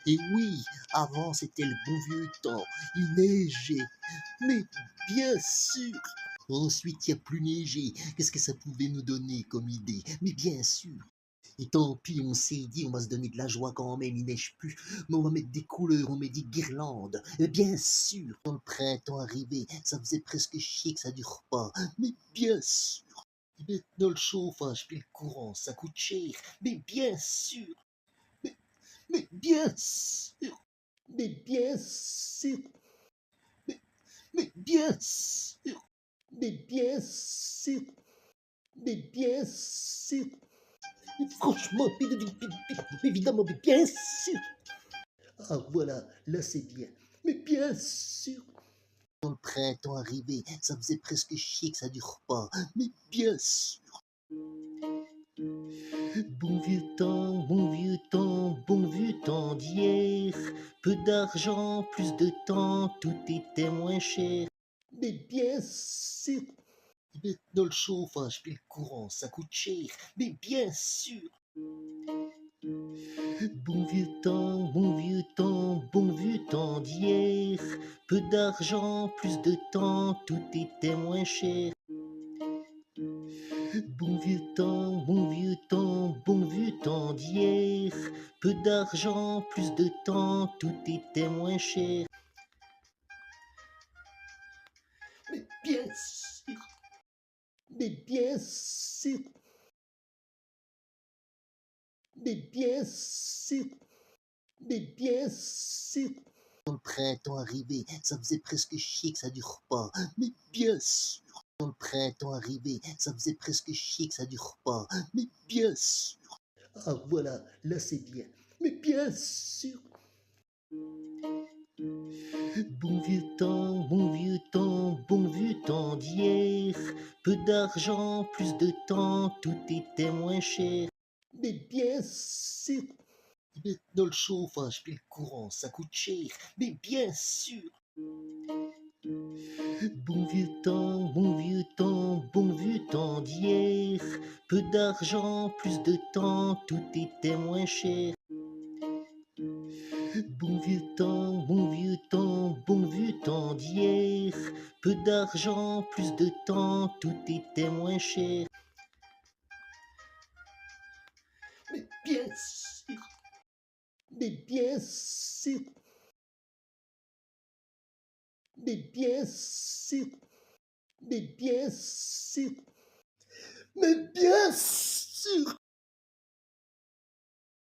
Et oui, avant c'était le bon vieux temps, il neigeait, mais bien sûr. Ensuite, il n'y a plus neigé. Qu'est-ce que ça pouvait nous donner comme idée? Mais bien sûr. Et tant pis, on s'est dit, on va se donner de la joie quand même, il neige plus, mais on va mettre des couleurs, on met des guirlandes. Et bien sûr, quand le printemps arrivait, ça faisait presque chier que ça dure pas. Mais bien sûr. Et maintenant le chauffage puis le courant, ça coûte cher. Mais bien sûr. Mais, mais bien sûr. Mais bien sûr. Mais, mais bien sûr. Mais bien sûr. Mais bien sûr. Mais franchement, évidemment, mais bien sûr. Ah voilà, là c'est bien. Mais bien sûr. Quand le printemps arrivait, ça faisait presque chier que ça dure pas. Mais bien sûr. Bon vieux temps, bon vieux temps, bon vieux temps d'hier. Peu d'argent, plus de temps, tout était moins cher. Mais bien sûr. Maintenant le chauffage puis le courant, ça coûte cher. Mais bien sûr. Bon vieux temps, bon vieux temps, bon vieux temps d'hier. Peu d'argent, plus de temps, tout était moins cher. Bon vieux temps, bon vieux temps, bon vieux temps d'hier. Peu d'argent, plus de temps, tout était moins cher. Mais bien sûr, mais bien sûr, mais bien sûr, mais bien sûr. Quand le printemps arrivait, ça faisait presque chier que ça dure pas. Mais bien sûr. Quand le printemps arrivait, ça faisait presque chier que ça dure pas. Mais bien sûr. Ah voilà, là c'est bien. Mais bien sûr. Bon vieux temps, bon vieux temps, bon vieux temps d'hier. Peu d'argent, plus de temps, tout était moins cher. Mais bien sûr. Maintenant le chauffage puis le courant, ça coûte cher. Mais bien sûr. Bon vieux temps, bon vieux temps, bon vieux temps d'hier. Peu d'argent, plus de temps, tout était moins cher. Bon vieux temps, bon vieux temps, bon vieux temps d'hier. Peu d'argent, plus de temps, tout était moins cher. Mais bien sûr, mais bien sûr, mais bien sûr, mais bien sûr, mais bien sûr.